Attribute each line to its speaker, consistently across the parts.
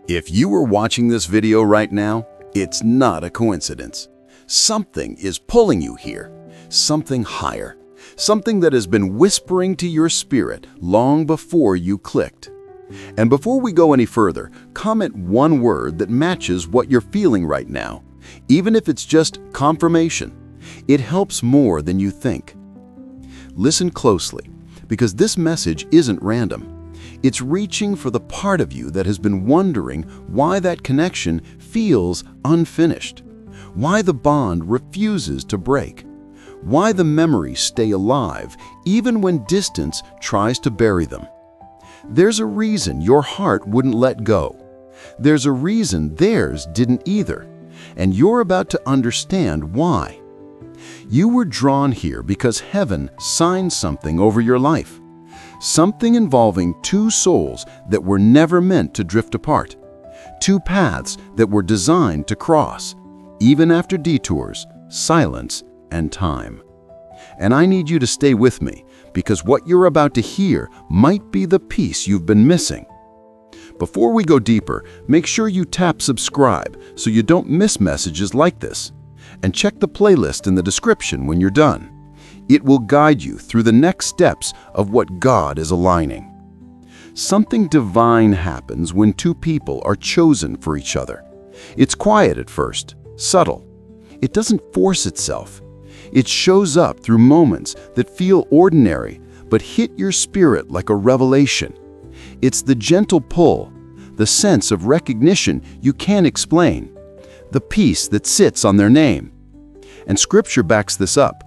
Speaker 1: If you are watching this video right now, it's not a coincidence. Something is pulling you here, something higher, something that has been whispering to your spirit long before you clicked. And before we go any further, comment one word that matches what you're feeling right now, even if it's just confirmation. It helps more than you think. Listen closely, because this message isn't random. It's reaching for the part of you that has been wondering why that connection feels unfinished, why the bond refuses to break, why the memories stay alive even when distance tries to bury them. There's a reason your heart wouldn't let go. There's a reason theirs didn't either, and you're about to understand why. You were drawn here because heaven signed something over your life. Something involving two souls that were never meant to drift apart. Two paths that were designed to cross, even after detours, silence, and time. And I need you to stay with me, because what you're about to hear might be the piece you've been missing. Before we go deeper, make sure you tap subscribe so you don't miss messages like this. And check the playlist in the description when you're done. It will guide you through the next steps of what God is aligning. Something divine happens when two people are chosen for each other. It's quiet at first, subtle. It doesn't force itself. It shows up through moments that feel ordinary but hit your spirit like a revelation. It's the gentle pull, the sense of recognition you can't explain, the peace that sits on their name. And Scripture backs this up.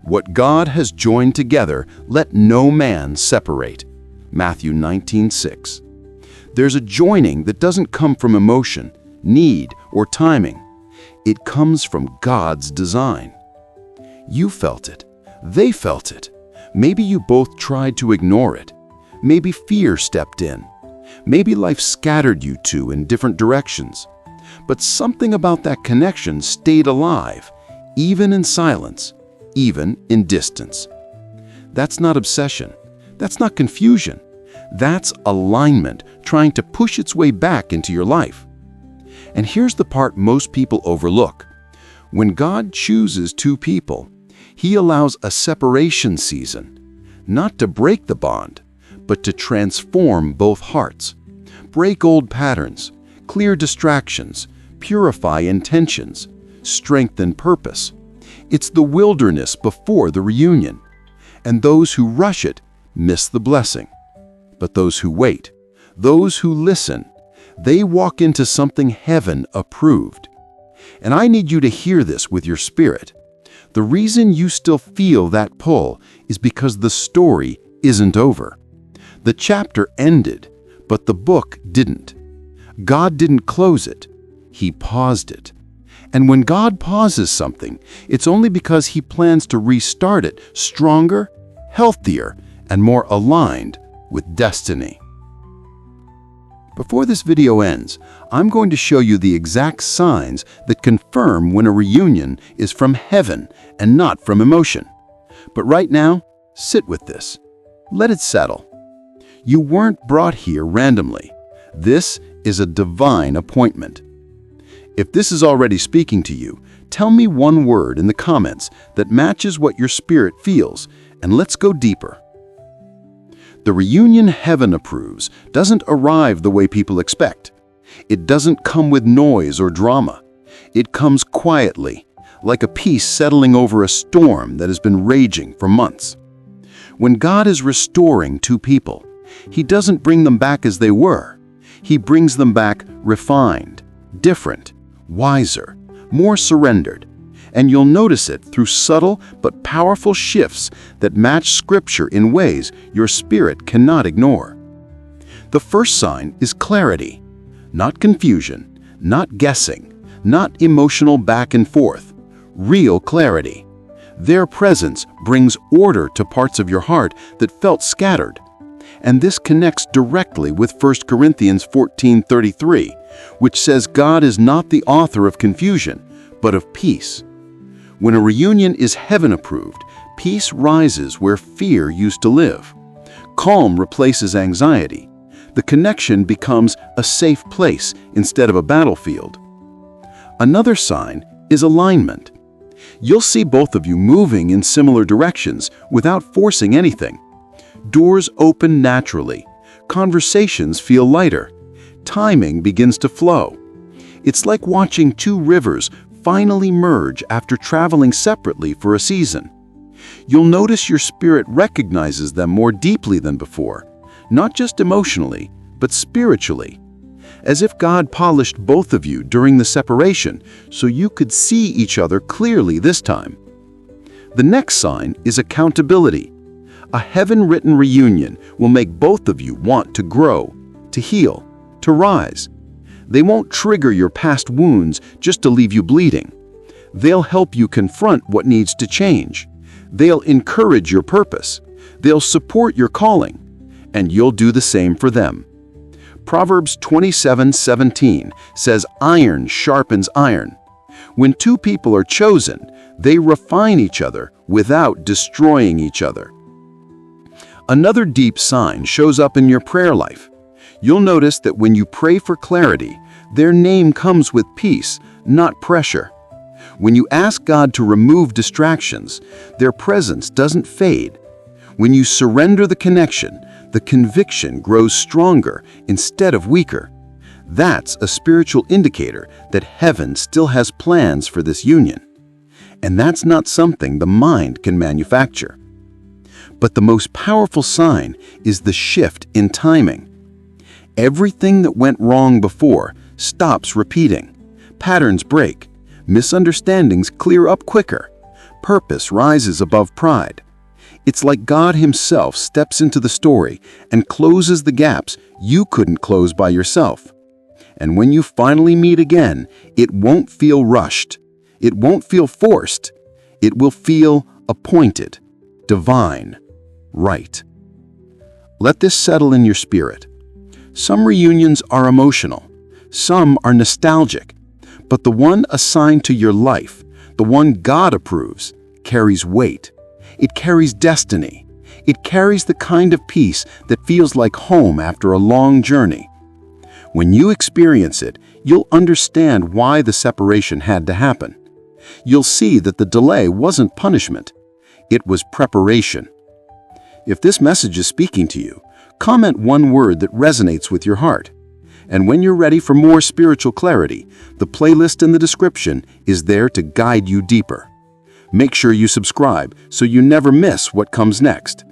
Speaker 1: What God has joined together, let no man separate. Matthew 19:6. There's a joining that doesn't come from emotion, need, or timing. It comes from God's design. You felt it. They felt it. Maybe you both tried to ignore it. Maybe fear stepped in. Maybe life scattered you two in different directions. But something about that connection stayed alive, even in silence, even in distance. That's not obsession. That's not confusion. That's alignment trying to push its way back into your life. And here's the part most people overlook. When God chooses two people, He allows a separation season, not to break the bond, but to transform both hearts. Break old patterns, clear distractions, purify intentions, strengthen purpose. It's the wilderness before the reunion, and those who rush it miss the blessing. But those who wait, those who listen, they walk into something heaven approved. And I need you to hear this with your spirit. The reason you still feel that pull is because the story isn't over. The chapter ended, but the book didn't. God didn't close it. He paused it. And when God pauses something, it's only because He plans to restart it stronger, healthier, and more aligned with destiny. Before this video ends, I'm going to show you the exact signs that confirm when a reunion is from heaven and not from emotion. But right now, sit with this. Let it settle. You weren't brought here randomly. This is a divine appointment. If this is already speaking to you, tell me one word in the comments that matches what your spirit feels, and let's go deeper. The reunion heaven approves doesn't arrive the way people expect. It doesn't come with noise or drama. It comes quietly, like a peace settling over a storm that has been raging for months. When God is restoring two people, He doesn't bring them back as they were. He brings them back refined, different, wiser, more surrendered. And you'll notice it through subtle but powerful shifts that match Scripture in ways your spirit cannot ignore. The first sign is clarity, not confusion, not guessing, not emotional back and forth, real clarity. Their presence brings order to parts of your heart that felt scattered. And this connects directly with 1 Corinthians 14:33, which says God is not the author of confusion, but of peace. When a reunion is heaven approved, peace rises where fear used to live. Calm replaces anxiety. The connection becomes a safe place instead of a battlefield. Another sign is alignment. You'll see both of you moving in similar directions without forcing anything. Doors open naturally. Conversations feel lighter. Timing begins to flow. It's like watching two rivers finally merge after traveling separately for a season. You'll notice your spirit recognizes them more deeply than before, not just emotionally, but spiritually, as if God polished both of you during the separation so you could see each other clearly this time. The next sign is accountability. A heaven-written reunion will make both of you want to grow, to heal, to rise. They won't trigger your past wounds just to leave you bleeding. They'll help you confront what needs to change. They'll encourage your purpose. They'll support your calling. And you'll do the same for them. Proverbs 27:17 says, "Iron sharpens iron." When two people are chosen, they refine each other without destroying each other. Another deep sign shows up in your prayer life. You'll notice that when you pray for clarity, their name comes with peace, not pressure. When you ask God to remove distractions, their presence doesn't fade. When you surrender the connection, the conviction grows stronger instead of weaker. That's a spiritual indicator that heaven still has plans for this union. And that's not something the mind can manufacture. But the most powerful sign is the shift in timing. Everything that went wrong before stops repeating. Patterns break. Misunderstandings clear up quicker. Purpose rises above pride. It's like God Himself steps into the story and closes the gaps you couldn't close by yourself. And when you finally meet again, it won't feel rushed. It won't feel forced. It will feel appointed, divine, right. Let this settle in your spirit. Some reunions are emotional. Some are nostalgic. But the one assigned to your life, the one God approves, carries weight. It carries destiny. It carries the kind of peace that feels like home after a long journey. When you experience it, you'll understand why the separation had to happen. You'll see that the delay wasn't punishment. It was preparation. If this message is speaking to you, comment one word that resonates with your heart. And when you're ready for more spiritual clarity, the playlist in the description is there to guide you deeper. Make sure you subscribe so you never miss what comes next.